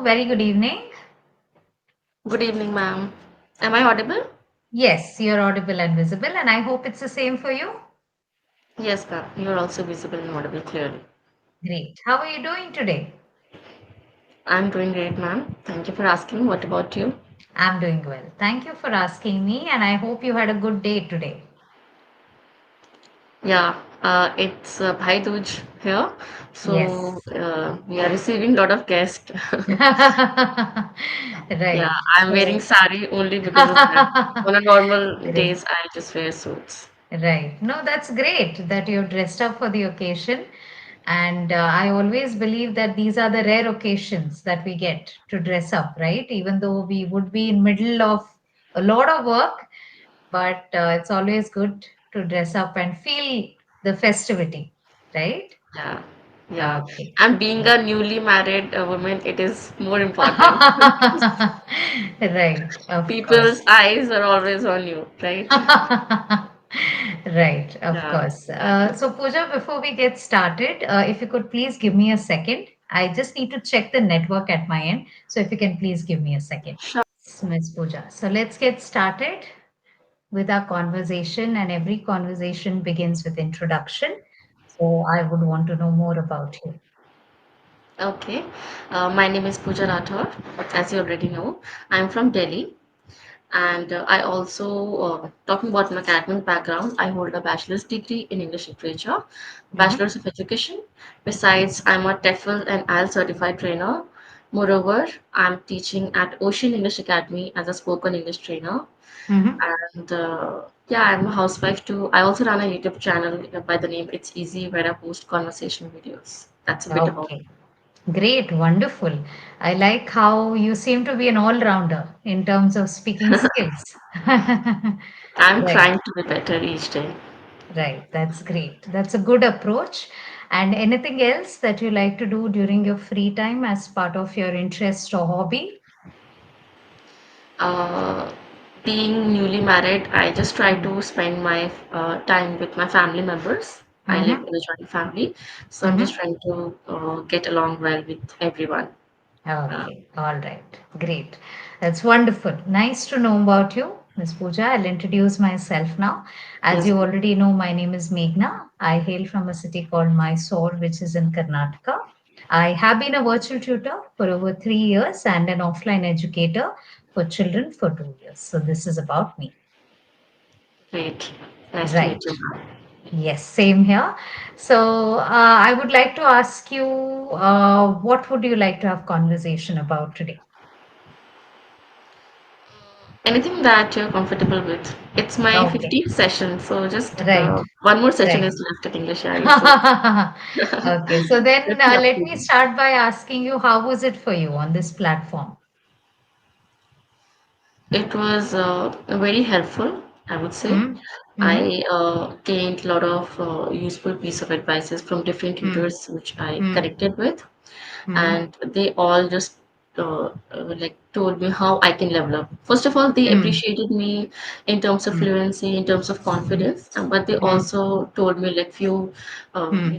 very good evening. Good evening, ma'am. Am I audible? Yes, you're audible and visible, and I hope it's the same for you. Yes, ma'am. You're also visible and audible clearly. Great. How are you doing today? I'm doing great, ma'am. Thank you for asking. What about you? I'm doing well. Thank you for asking me, and I hope you had a good day today. Yeah, it's Bhai Dooj here. So Yes. we are receiving a lot of guests. Yeah, Right. I'm wearing So, sari only because of that. On a normal great. days, I just wear suits. Right. No, that's great that you're dressed up for the occasion. And I always believe that these are the rare occasions that we get to dress up, right? Even though we would be in middle of a lot of work, but it's always good to dress up and feel the festivity, right? Yeah, yeah. Okay. And being a newly married woman, it is more important. Right, of People's course. eyes are always on you, right? Right, of Yeah, course. exactly. So, Pooja, before we get started, if you could please give me a second. I just need to check the network at my end. So, if you can please give me a second. Miss Pooja. So, let's get started with our conversation, and every conversation begins with introduction. So, I would want to know more about you. Okay. My name is Pooja Rathore. As you already know, I'm from Delhi. And I also, talking about my academic background, I hold a bachelor's degree in English literature, Mm-hmm. bachelor's of education. Besides, I'm a TEFL and IELTS certified trainer. Moreover, I'm teaching at Ocean English Academy as a spoken English trainer. Mm-hmm. And yeah, I'm a housewife too. I also run a YouTube channel by the name It's Easy, where I post conversation videos. That's a bit about. Okay. Great, wonderful. I like how you seem to be an all-rounder in terms of speaking skills. I'm Right, trying to be better each day. right. That's great. That's a good approach. And anything else that you like to do during your free time as part of your interest or hobby? Uh, Being newly married, I just try to spend my time with my family members. I live Mm-hmm. in a joint family, so I'm just Mm-hmm. trying to get along well with everyone. Uh, Okay, all right, great. That's wonderful. Nice to know about you, Miss Pooja. I'll introduce myself now. As yes, you already know, my name is Meghna. I hail from a city called Mysore, which is in Karnataka. I have been a virtual tutor for over 3 years and an offline educator for children for 2 years. So, this is about me. great. Nice to meet Right. you. Yes, same here. So, I would like to ask you, what would you like to have conversation about today? Anything that you're comfortable with. It's my Okay. 15th session, so just Right, one more session right. is left at EnglishYaari. So Okay, so then let me let me update you. start by asking you, how was it for you on this platform? It was very helpful, I would say. Hmm. Mm-hmm. I gained a lot of useful piece of advices from different Hmm. tutors which I Hmm. connected with, Hmm. and they all just like told me how I can level up. First of all, they Hmm. appreciated me in terms of Hmm. fluency, in terms of confidence, but they Hmm. also told me like few, Hmm.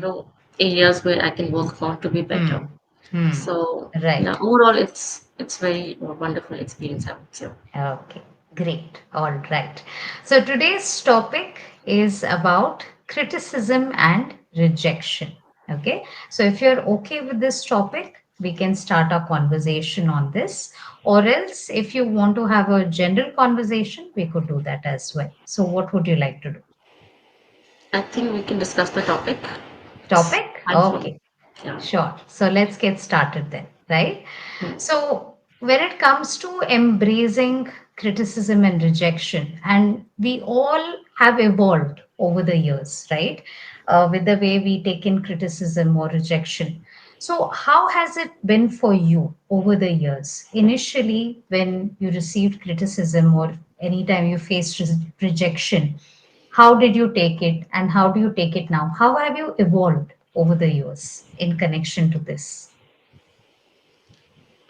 areas where I can work on to be better. Hmm. Hmm. So yeah, Right. overall, it's very wonderful experience, I would say. Okay, great. All right. So today's topic is about criticism and rejection. Okay. So if you're okay with this topic, we can start our conversation on this. Or else, if you want to have a general conversation, we could do that as well. So, what would you like to do? I think we can discuss the topic. It's Topic? fine for me. Okay. Yeah. Sure. So let's get started then, right? Hmm. So, when it comes to embracing criticism and rejection, and we all have evolved over the years, right? With the way we take in criticism or rejection. So, how has it been for you over the years? Initially, when you received criticism or anytime you faced rejection, how did you take it and how do you take it now? How have you evolved over the years in connection to this?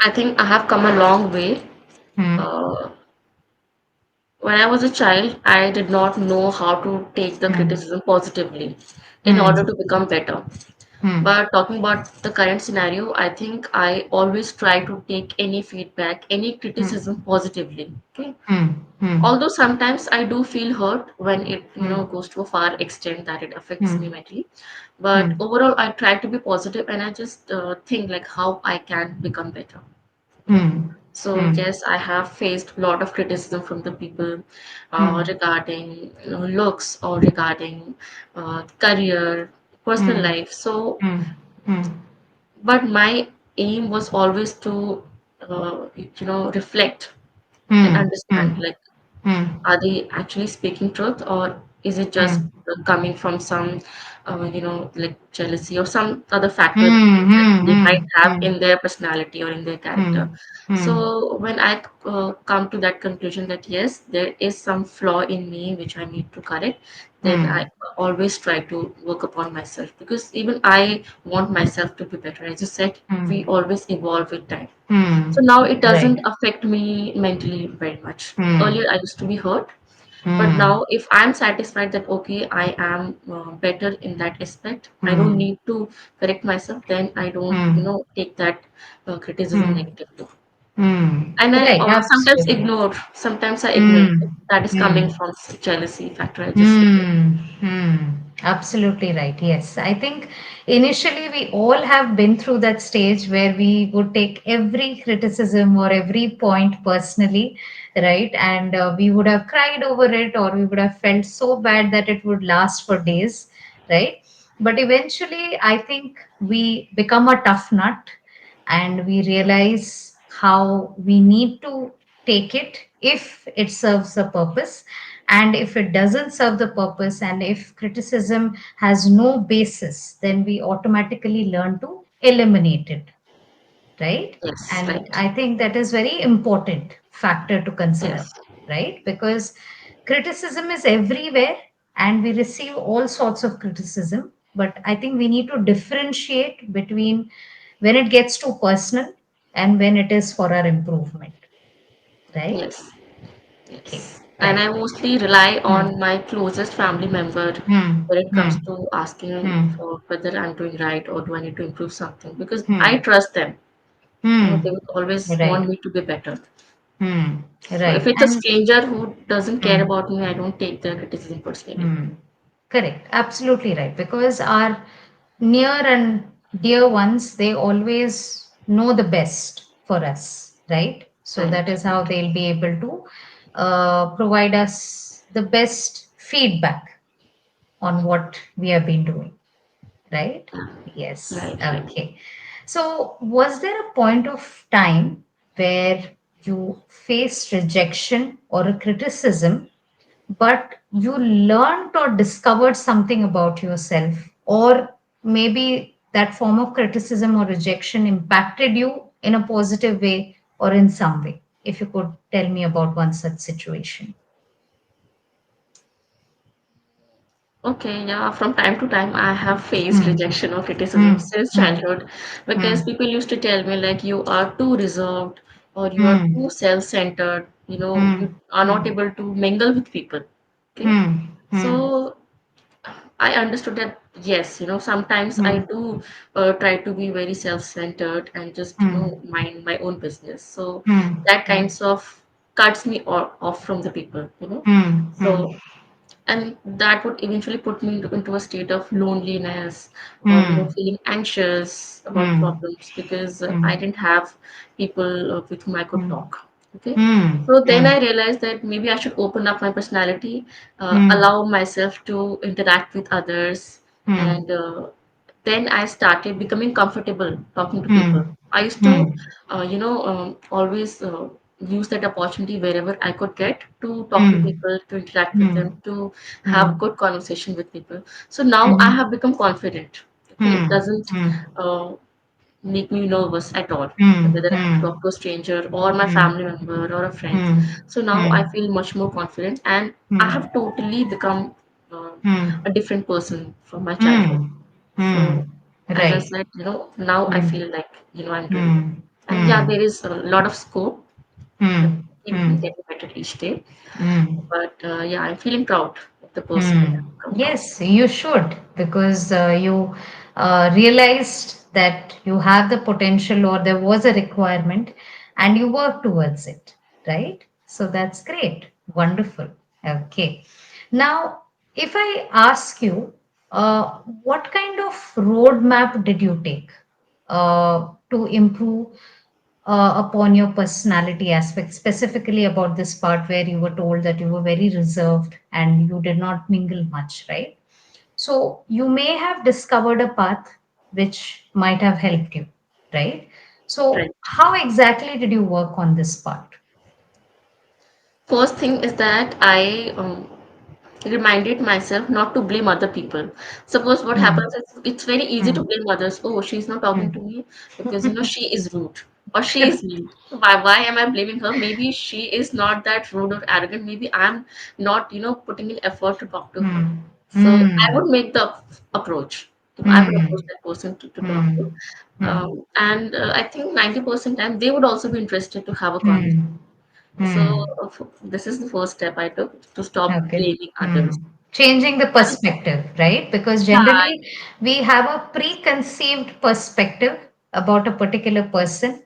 I think I have come a long way. Hmm. Uh, when I was a child, I did not know how to take the Hmm. criticism positively in Hmm. order to become better. Hmm. But talking about the current scenario, I think I always try to take any feedback, any Hmm. criticism positively. Okay. Hmm. Hmm. Although sometimes I do feel hurt when it, Hmm. goes to a far extent that it affects Hmm. me mentally. But Hmm. overall, I try to be positive and I just think like how I can become better. Okay. Hmm. So Hmm. yes, I have faced a lot of criticism from the people Hmm. regarding looks or regarding career, personal Hmm. life. So, Hmm. Hmm. but my aim was always to, reflect and Hmm. understand, Hmm. like, Hmm. are they actually speaking truth, or is it just Hmm. coming from some, like jealousy or some other factor Hmm. that Hmm. they might Hmm. have Hmm. in their personality or in their character? Hmm. Hmm. So when I come to that conclusion that yes, there is some flaw in me which I need to correct, then I Hmm. always try to work upon myself, because even I want myself to be better. As you said, we Hmm. always evolve with time. So Hmm. now it doesn't Right. affect me mentally very much. Hmm. Earlier, I used to be hurt, but Hmm. now if I'm satisfied that okay, I am better in that aspect, I don't Hmm. need to correct myself, then I don't, Hmm. take that criticism Hmm. negatively. Hmm. And I Right. Absolutely. sometimes I ignore Hmm. if that is coming Hmm. from jealousy factor. I just ignore. Hmm. Hmm. Absolutely right. Yes. I think initially we all have been through that stage where we would take every criticism or every point personally, right? And we would have cried over it, or we would have felt so bad that it would last for days, right? But eventually, I think we become a tough nut and we realize how we need to take it if it serves a purpose, and if it doesn't serve the purpose, and if criticism has no basis, then we automatically learn to eliminate it, right? Yes, And right. I think that is very important factor to consider, Yes, right? Because criticism is everywhere and we receive all sorts of criticism, but I think we need to differentiate between when it gets too personal and when it is for our improvement, right? yes, Okay, yes. And I right. mostly rely Hmm. on my closest family member Hmm. when it Hmm. comes to asking Hmm. for whether I'm doing right or do I need to improve something, because I Hmm. trust them. They Hmm. would always want Right. me to be better. Hmm. So if Right. it's a And stranger who doesn't care hmm. about me, I don't take their criticism personally. Hmm. Correct. Absolutely right. Because our near and dear ones, they always know the best for us, right? So that Right. is how they'll be able to provide us the best feedback on what we have been doing, right? Yes. Right, right. Okay. So, was there a point of time where you faced rejection or a criticism, but you learned or discovered something about yourself, or maybe that form of criticism or rejection impacted you in a positive way or in some way? If you could tell me about one such situation. Okay, yeah, from time to time I have faced Hmm. rejection or criticism Hmm. since Hmm. childhood, because Hmm. people used to tell me like you are too reserved or you are Hmm. too self-centered, you Hmm. are not Hmm. able to mingle with people. Okay. Hmm. Hmm. So I understood that yes, sometimes I Hmm. do try to be very self-centered and just, Hmm. mind my own business. So Hmm. that Hmm. kinds of cuts me off from the people. Hmm. Hmm. So, and that would eventually put me into a state of loneliness or, Hmm. feeling anxious about Hmm. problems, because I Hmm. didn't have people with whom I could Hmm. talk. Okay. Hmm. So then Hmm. I realized that maybe I should open up my personality, Hmm. allow myself to interact with others, Hmm. and then I started becoming comfortable talking to people. Hmm. I used to, Hmm. always use that opportunity wherever I could get to talk to Hmm. people, to interact with them, Hmm. to Hmm. have good conversation with people. So now I Hmm. have become confident. Okay, it Hmm. doesn't Hmm. uh, make me nervous at all, Hmm. whether I have to Hmm. talk to a stranger or my Hmm. family member or a friend. Hmm. So now I Hmm. feel much more confident, and I Hmm. have totally become uh, Hmm. a different person from my childhood. Hmm. Hmm. So, as I Right. said, now I Hmm. feel like, I'm doing good. Hmm. And yeah, Hmm. there is a lot of scope to Hmm. keep Hmm. getting better each day. Hmm. But yeah, I'm feeling proud of the person that Hmm. I've become now. Yes, you should, because you, realized that you have the potential or there was a requirement and you work towards it, right? So that's great. Wonderful. Okay. Now, if I ask you, what kind of roadmap did you take to improve upon your personality aspect, specifically about this part where you were told that you were very reserved and you did not mingle much, right? So you may have discovered a path which might have helped you, right? So Right. how exactly did you work on this part? First thing is that I reminded myself not to blame other people. Suppose what Hmm. happens is it's very easy to Hmm. blame others. Oh, she's not talking to Hmm. me because she is rude or she is mean. Why am I blaming her? Maybe she is not that rude or arrogant. Maybe I'm not putting in effort to talk to her. Hmm. So I Hmm. would make the approach. I would Hmm. approach that person to talk to. Hmm. Hmm. And I think 90% time they would also be interested to have a conversation. Hmm. So Hmm. this is the first step I took to stop Okay. blaming Hmm. others. Changing the And perspective, right? Because yeah, generally we have a preconceived perspective about a particular person,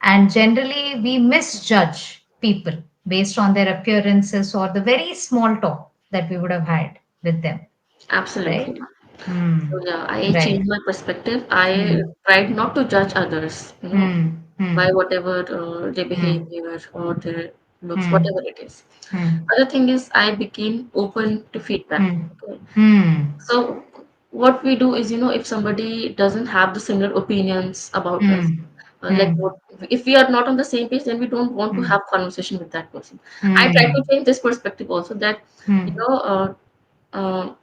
and generally we misjudge people based on their appearances or the very small talk that we would have had with them, absolutely. right? Hmm. So yeah, I Right. changed my perspective. I Hmm. tried not to judge others, Hmm. by Hmm. whatever their Hmm. behavior or their looks, Hmm. whatever it is. Hmm. Other thing is I became open to feedback. Hmm. Okay. Hmm. So what we do is, if somebody doesn't have the similar opinions about us, Hmm. like Hmm. what if we are not on the same page, then we don't want to Hmm. have conversation with that person. I try to Hmm. change this perspective also that you Hmm. know uh,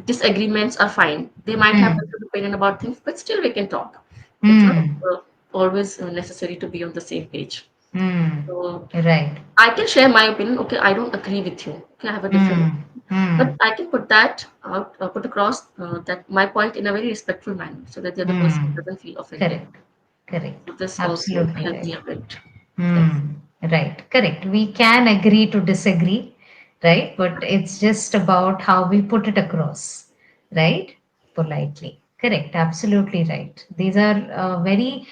disagreements are fine. They might have Hmm. different opinion about things, but still we can talk. It's not Hmm. always necessary to be on the same page. Hmm. So Right. I can share my opinion. Okay, I don't agree with you. Okay, I have a different Hmm. opinion. But Hmm. I can put that out, put across that my point in a very respectful manner so that the other person Hmm. doesn't feel offended. Correct. Correct. So this also Absolutely helped me right. a bit. Yes, Hmm. Right. Correct. We can agree to disagree, right? But it's just about how we put it across, right? Politely. Correct. Absolutely right. These are very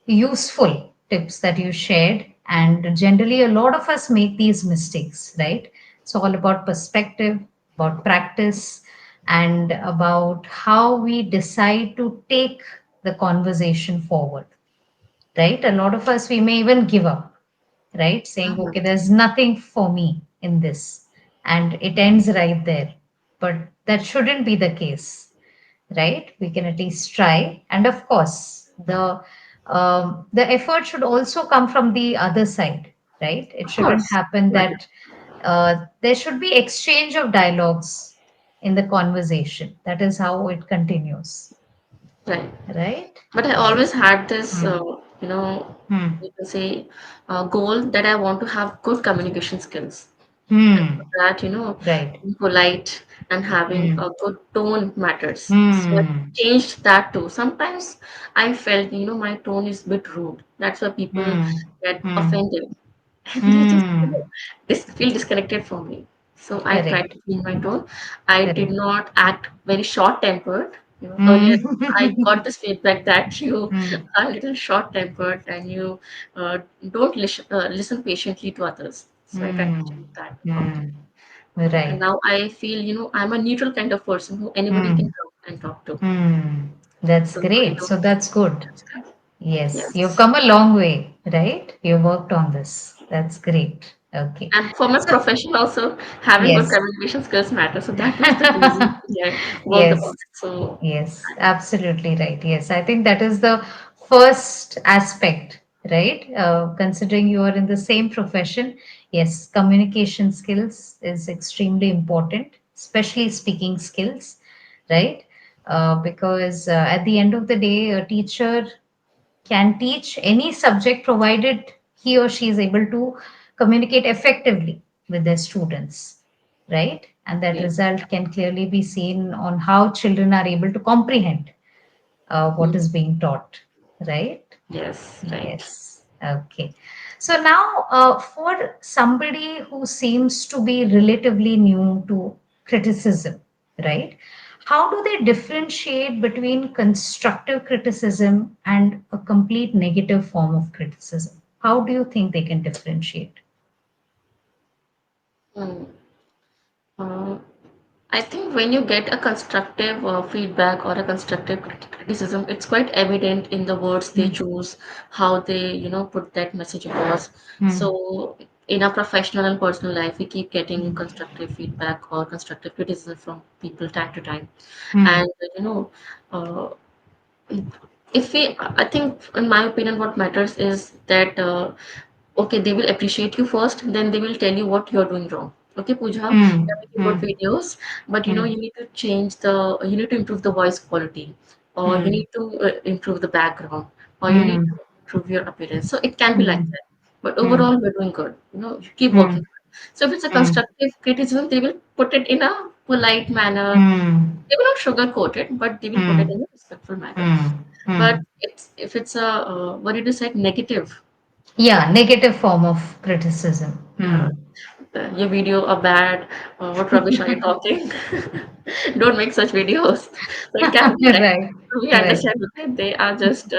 useful tips that you shared. And generally, a lot of us make these mistakes, right? It's all about perspective, about practice, and about how we decide to take the conversation forward, right? A lot of us, we may even give up, right? Saying, mhm, okay, there's nothing for me in this, and it ends right there. But that shouldn't be the case, right? We can at least try. And of course, the effort should also come from the other side, right? It of shouldn't course. happen Right. that there should be exchange of dialogues in the conversation. That is how it continues, Right. right? But I Yes. always had this, Hmm. Hmm. you can say, goal that I want to have good communication skills. Hmm. That Right. being polite and having Hmm. a good tone matters. So I Hmm. changed that too. Sometimes I felt my tone is a bit rude. That's why people Hmm. get Hmm. offended and they just Hmm. feel disconnected from me. So I tried Correct. to change my tone. I did Correct. not act very short tempered. Hmm. Earlier I got this feedback that you Hmm. are a little short tempered and you don't listen patiently to others. So I tried to Hmm. change that about it. Hmm. And Right. now I feel, I'm a neutral kind of person who anybody can Hmm. come and talk to. Hmm. That's So I great. So don't that's good. judge them. Yes, you've Yes. come a long way, right? You worked on this. That's great. Okay. And for my So, profession also, having good yes. communication skills matter. So that was the reason I worked Yes. upon it. So Yes, absolutely right. Yes, I think that is the first aspect, right? Considering you are in the same profession, yes, communication skills is extremely important, especially speaking skills, right? Because at the end of the day, a teacher can teach any subject provided he or she is able to communicate effectively with their students, right? And that yes, result can clearly be seen on how children are able to comprehend what is being taught, right? yes, right. Yes. Okay. So now, for somebody who seems to be relatively new to criticism, right? how do they differentiate between constructive criticism and a complete negative form of criticism? How do you think they can differentiate? Hmm. Uh, I think when you get a constructive feedback or a constructive criticism, it's quite evident in the words they Mm, choose, how they, put that message across. mm, So in our professional and personal life, we keep getting constructive feedback or constructive criticism from people time to time. mm, And, uh, if we, I think, in my opinion, what matters is that okay, they will appreciate you first, then they will tell you what you're doing wrong. Okay, Pooja, mm, you're making good mm, videos, but mm, you need to you need to improve the voice quality, or you mm, need to improve the background, or you need mm, to improve your appearance. So it can be like mm, that. But mm, overall, we're doing good. You keep mm, working. So if it's a mm, constructive criticism, they will put it in a polite manner. mm, They will not sugarcoat it, but they will put it mm, in a respectful manner. mm, But mm. if it's a what did you say, negative? Yeah, negative form of criticism. Yeah, Mm. your video are bad. What rubbish are you talking? Don't make such videos. So it can be like Right, we right. understand that they are just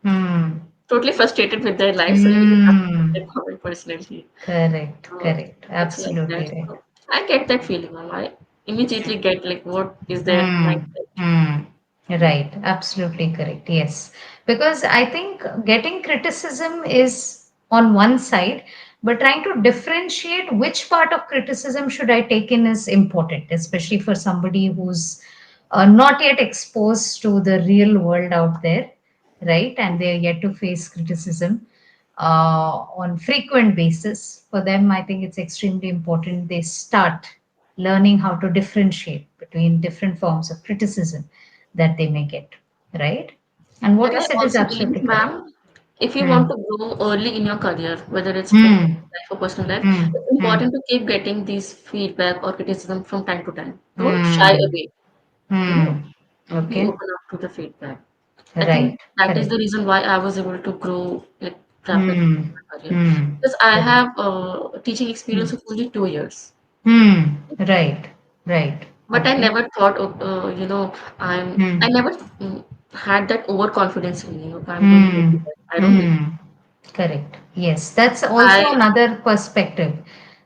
Mm. totally frustrated with their life, so you don't have to take Mm. their comment personally. Correct, So correct. it's like that. Absolutely right. So I get that feeling, ma'am. I immediately get like what is their Mm, mindset. mm. Right, absolutely correct. Yes. Because I think getting criticism is on one side, but trying to differentiate which part of criticism should I take in is important, especially for somebody who's not yet exposed to the real world out there, right? And they're yet to face criticism on frequent basis. For them, I think it's extremely important they start learning how to differentiate between different forms of criticism that they may get, right? And what And you I said is also believe, absolutely correct. ma'am, if you want Hmm. to grow early in your career, whether it's Hmm. professional life or personal life, Hmm. it's Hmm. important to keep getting these feedback or criticism from time to time. Don't shy Hmm. away. You know, Hmm. be Okay. open up to the feedback. I Right. think that is Correct. the reason why I was able to grow like rapidly Hmm. in my career. Hmm. Because I Correct. have teaching experience Hmm. of only 2 years. Hmm. Right. Right. But I Okay. never thought of, I Hmm. never had that overconfidence in me. I'm doing very Hmm. well. I don't believe. Hmm. Correct. Yes, that's I also another perspective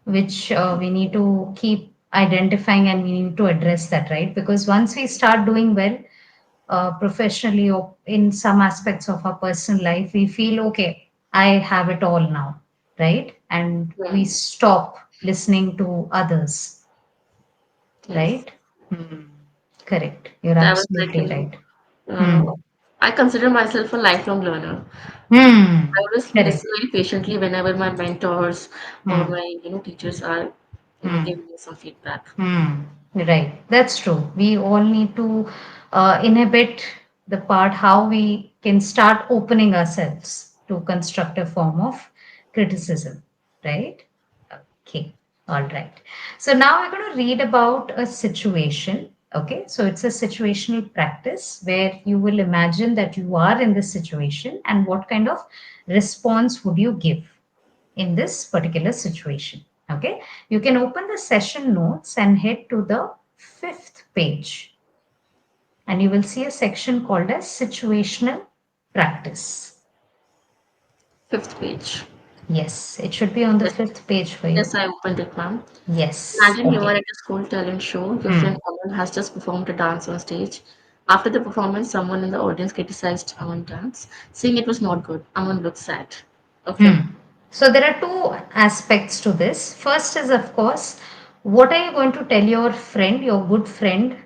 which we need to keep identifying and we need to address that, right? Because once we start doing well professionally or in some aspects of our personal life, we feel okay, I have it all now, right? And we Hmm. stop listening to others, Yes. right? Hmm. Correct. You're So I was like, absolutely right. uh, Hmm. I consider myself a lifelong learner. I Hmm. always Correct. listen very patiently whenever my mentors or Hmm. my, teachers are, Hmm. giving me some feedback. Hmm. Right. That's true. We all need to inhibit the part how we can start opening ourselves to constructive form of criticism. Right. Okay. All right. So now we're going to read about a situation. Okay. So it's a situational practice where you will imagine that you are in this situation and what kind of response would you give in this particular situation. Okay, you can open the session notes and head to the fifth page, and you will see a section called as situational practice. Fifth page. Yes, it should be on the Yes, fifth page for yes, you. I opened it, ma'am. Yes, Imagine you are okay. at a school talent show. Your Hmm. friend Aman has just performed a dance on stage. After the performance, someone in the audience criticized Aman's dance, saying it was not good. Aman looked sad. Okay. Hmm. So there are two aspects to this. First is, of course, what are you going to tell your friend, your good friend,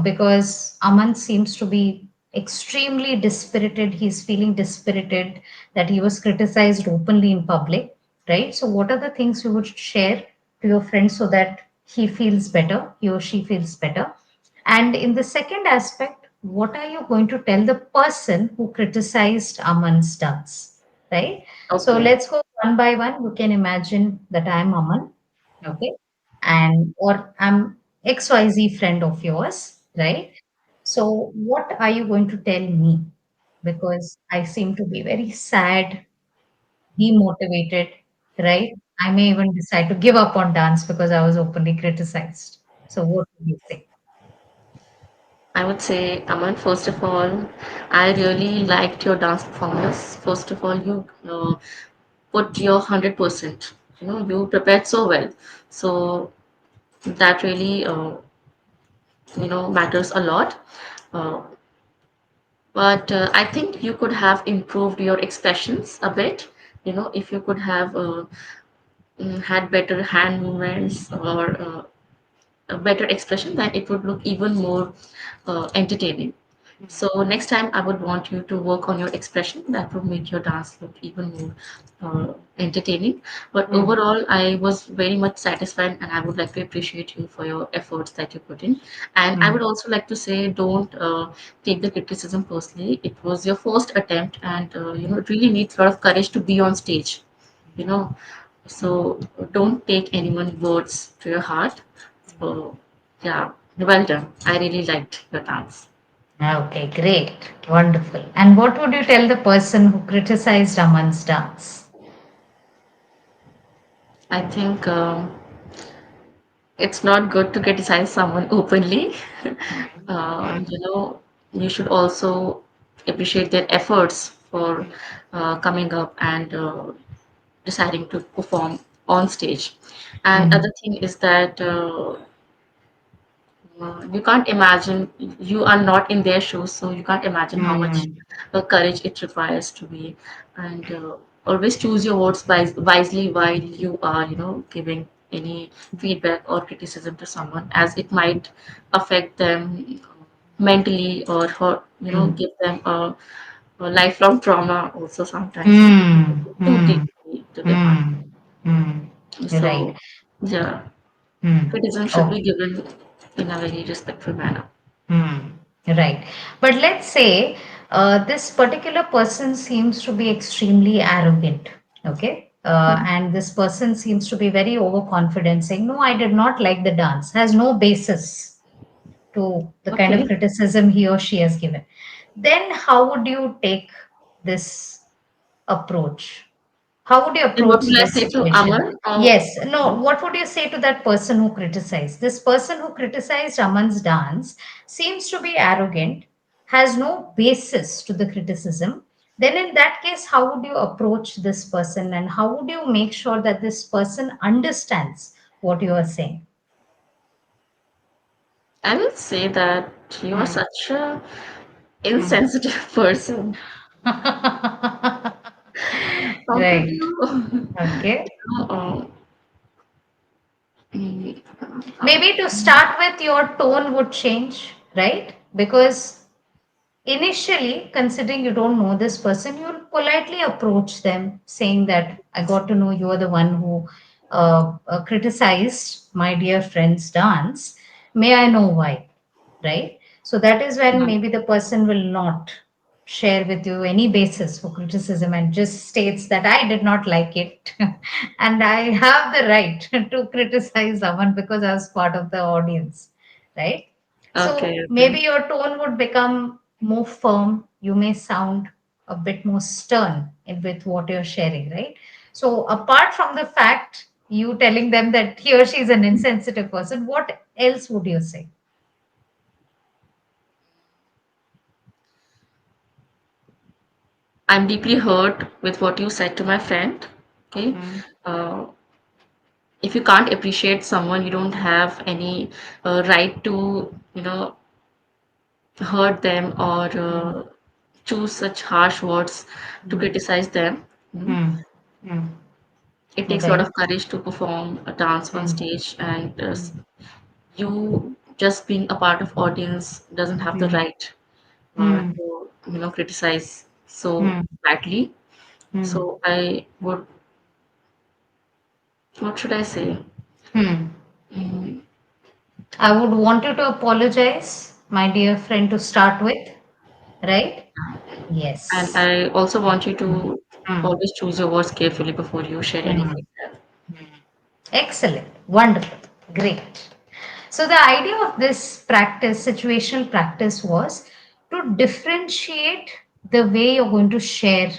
because Aman seems to be extremely dispirited. He's feeling dispirited that he was criticized openly in public, right? So, what are the things you would share to your friend so that he feels better, he or she feels better? And in the second aspect, what are you going to tell the person who criticized Aman's dance, right? So, Okay. let's go one by one. You can imagine that I'm Aman, okay, and or I'm XYZ friend of yours, right? So what are you going to tell me? Because I seem to be very sad, demotivated, right? I may even decide to give up on dance because I was openly criticized. So what would you say? I would say, Aman, first of all, I really liked your dance performance. First of all, you put your 100%. You prepared so well. So that really, matters a lot. Uh, but I think you could have improved your expressions a bit. If you could have had better hand movements or a better expression, then it would look even more entertaining. So next time I would want you to work on your expression. That would make your dance look even more entertaining. But Mm, overall, I was very much satisfied, and I would like to appreciate you for your efforts that you put in. And I would mm, also like to say, don't take the criticism personally. It was your first attempt, and it really needs a lot of courage to be on stage. You know, so don't take anyone's words to your heart. So yeah, well done. I really liked your dance. okay, great. Wonderful. And what would you tell the person who criticized Aman's dance? I think it's not good to criticize someone openly. Mm, You should also appreciate their efforts for coming up and deciding to perform on stage. And mm, other thing is that you can't imagine, you are not in their shoes, so you can't imagine how much mm, courage it requires to be. And always choose your words wisely while you are, giving any feedback or criticism to someone, as it might affect them mentally or mm, give them a lifelong trauma also sometimes. mm, Too mm, deeply to their heart. mm, mm. Right. So, yeah, Mm. criticism should be Oh. given in a very respectful manner. Hmm. Right. But let's say this particular person seems to be extremely arrogant. Okay. And this person seems to be very overconfident, saying, no, I did not like the dance, has no basis to the kind of Okay. criticism he or she has given. Then how would you take this approach? How would you Then what approach will I this say to situation? Aman? Yes, no, what would you say to that person who criticized? This person who criticized Aman's dance seems to be arrogant, has no basis to the criticism. Then, in that case, how would you approach this person and how would you make sure that this person understands what you are saying? I will say that you are Hmm. such a Hmm. insensitive person. How could Right. you, Okay. mm, how, Maybe to start with, your tone would change, right? Because initially, considering you don't know this person, you'll politely approach them saying that I got to know you're the one who criticized my dear friend's dance. May I know why? Right? So that is when mm, maybe the person will not share with you any basis for criticism and just states that I did not like it and I have the right to criticize someone because I was part of the audience, right? okay, So okay. maybe your tone would become more firm. You may sound a bit more stern with what you're sharing, right? So apart from the fact you telling them that he or she is an insensitive person, what else would you say? I'm deeply hurt with what you said to my friend. Okay. Mm, Uh, if you can't appreciate someone, you don't have any right to, hurt them or mm, choose such harsh words to mm, criticize them. mm, mm. It takes a lot Right. of courage to perform a dance on Mm, stage, and mm, you just being a part of audience doesn't have the mm, right mm, to criticize so mm, badly. mm, So I would, what should I say? mm. Mm, I would want you to apologize, my dear friend, to start with, right? and Yes. I also want you Mm, to mm, always choose your words carefully before you share any mm. feedback. Excellent. Wonderful. Great. So, the idea of this practice, situational practice, was to differentiate the way you're going to share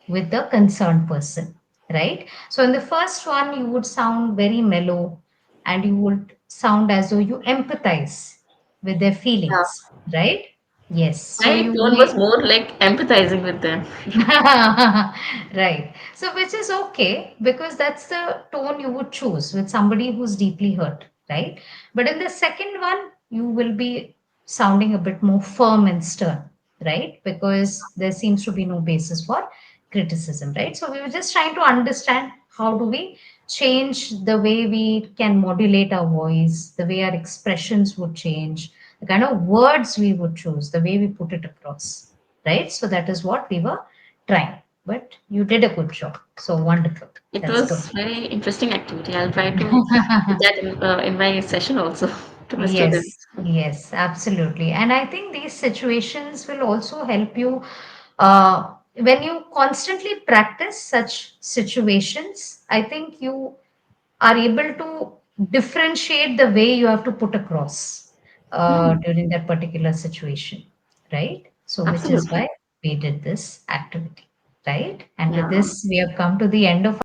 with the concerned person, right? So, in the first one, you would sound very mellow and you would sound as though you empathize with their Yeah. feelings, right? Yes. So My you tone may. was more like empathizing with them. Right. So, which is okay because that's the tone you would choose with somebody who's deeply hurt, right? But in the second one, you will be sounding a bit more firm and stern, right? Because there seems to be no basis for criticism, right? So, we were just trying to understand how do we change the way we can modulate our voice, the way our expressions would change, the kind of words we would choose, the way we put it across, right? So, that is what we were trying. But you did a good job. So wonderful. It That's good. was very interesting activity. I'll try to put that in my session also to my Yes, students. yes, absolutely. And I think these situations will also help you when you constantly practice such situations. I think you are able to differentiate the way you have to put across Hmm, during that particular situation, right? So, which is absolutely. why we did this activity, right? And with Yeah. this, we have come to the end of